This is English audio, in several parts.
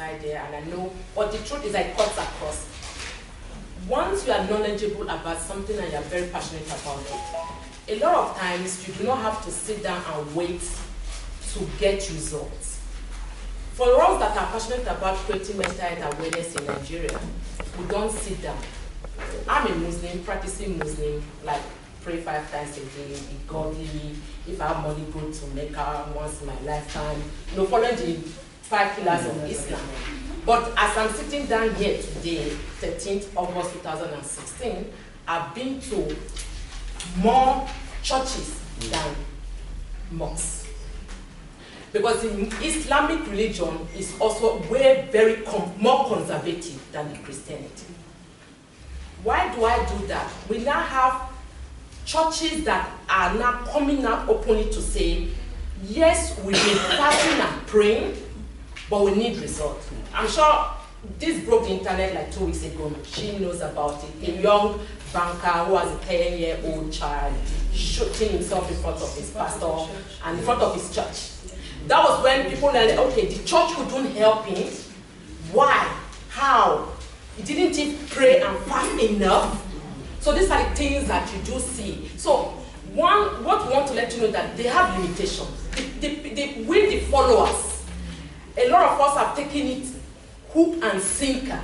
inside there, and I know, but the truth is I cuts across. Once you are knowledgeable about something and you are very passionate about it, a lot of times you do not have to sit down and wait to get results. For us that are passionate about creating mental health awareness in Nigeria, we don't sit down. I'm a Muslim, practicing Muslim, like pray 5 times a day, be godly, if I have money, go to Mecca once in my lifetime, following the 5 pillars of Islam. But as I'm sitting down here today, 13th August 2016, I've been to more churches than mosques. Because the Islamic religion is also very more conservative than the Christianity. Why do I do that? We now have churches that are now coming out openly to say, yes, we've been fasting and praying, but we need results. I'm sure this broke the internet like 2 weeks ago. She knows about it. A young banker who has a 10-year-old child shooting himself in front of his pastor and in front of his church. That was when people learned, okay, the church couldn't help him. Why? How? He didn't even pray and fast enough. So these are the things that you do see. So what we want to let you know that they have limitations. We the followers, a lot of us have taken it hook and sinker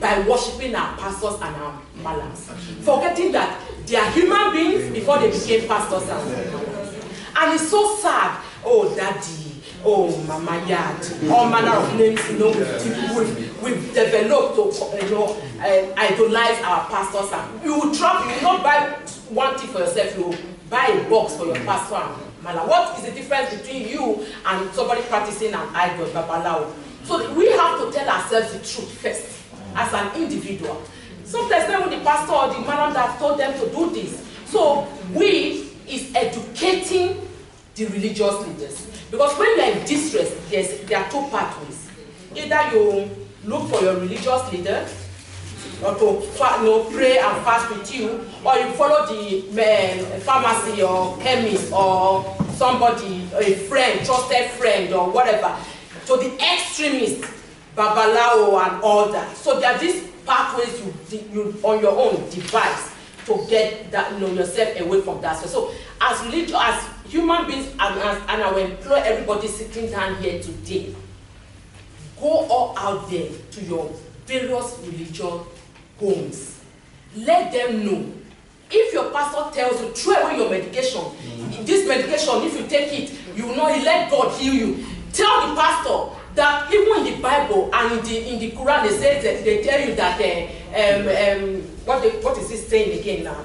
by worshiping our pastors and our malams, forgetting that they are human beings before they became pastors and malams. And it's so sad. Oh, daddy, oh, mama yard, all manner of names, we've developed to, idolize our pastors. And you will travel, you will not buy one thing for yourself, you will buy a box for your pastor and malam. What is the difference between you and somebody practicing an idol, babalao? So we have to tell ourselves the truth first, as an individual. Sometimes when the pastor or the malam that told them to do this. So we is educating the religious leaders. Because when you're in distress, there are 2 pathways. Either you look for your religious leader, or to pray and fast with you, or you follow the pharmacy or chemist or somebody, a friend, trusted friend or whatever, to the extremist, babalao and all that. So there are these pathways you on your own devise to get that yourself away from that. So as human beings, and I will employ everybody sitting down here today, go all out there to your various religious homes. Let them know. If your pastor tells you, throw away your medication, this medication, if you take it, you will not let God heal you. Tell the pastor that even in the Bible and in the Quran, they say that they tell you that what is this saying again now?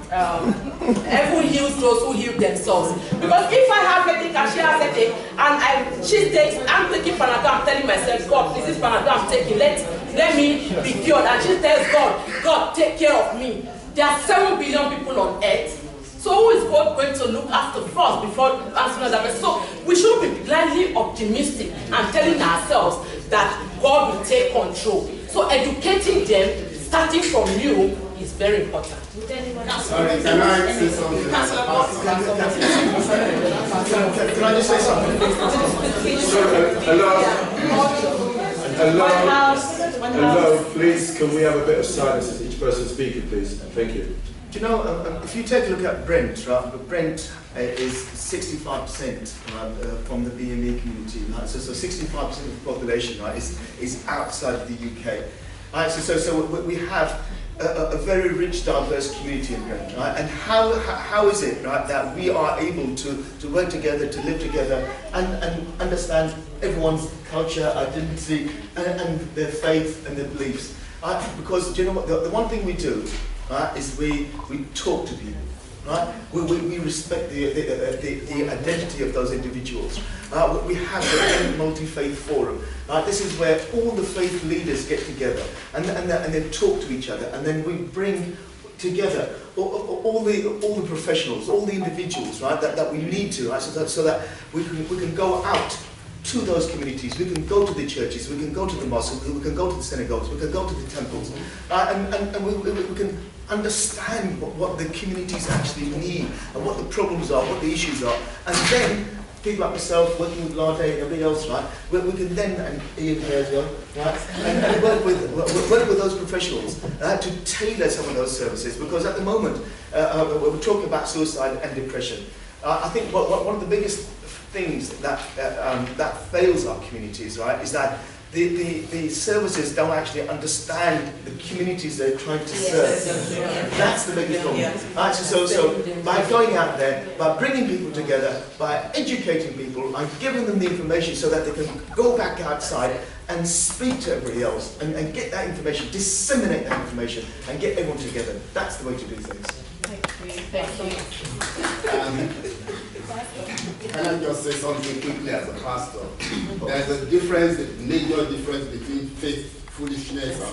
Everyone heals those who heal themselves. Because if I have headache and she has headache and she takes, I'm taking Panadol, I'm telling myself, God, this is Panadol I'm taking, let me be cured. And she tells God, God, take care of me. There are 7 billion people on earth. So who is God going to look after first before answering that question? So we should be blindly optimistic and telling ourselves that God will take control. So educating them, starting from you, is very important. Sorry, can I say something? Can I just say something? Hello, please, can we have a bit of silence as each person speaking, please? Thank you. Do you know, if you take a look at Brent, right, Brent is 65% from the BME community, right? So 65% of the population, right, is outside of the UK. Right? So we have a very rich, diverse community in Brent, right? And how is it, right, that we are able to work together, to live together, and understand everyone's culture, identity, and their faith and their beliefs? Because do you know what? The one thing we do, right, is we talk to people. Right? We respect the identity of those individuals. We have the multi-faith forum. This is where all the faith leaders get together and they talk to each other, and then we bring together all the professionals, all the individuals, right, that we need to, right, so that we can go out to those communities. We can go to the churches, we can go to the mosques, we can go to the synagogues, we can go to the temples, and we can understand what the communities actually need and what the problems are, what the issues are, and then people like myself, working with Lade and everybody else, right, we can then, and Ian here as well, right, and work with those professionals to tailor some of those services, because at the moment, we're talking about suicide and depression. I think one of the biggest things that fails our communities, right, is that the services don't actually understand the communities they're trying to serve. That's the biggest problem. Right, so by going out there, by bringing people together, by educating people, and giving them the information so that they can go back outside and speak to everybody else, and get that information, disseminate that information, and get everyone together. That's the way to do things. Can I just say something quickly as a pastor? There's a difference, a major difference between faith, foolishness, and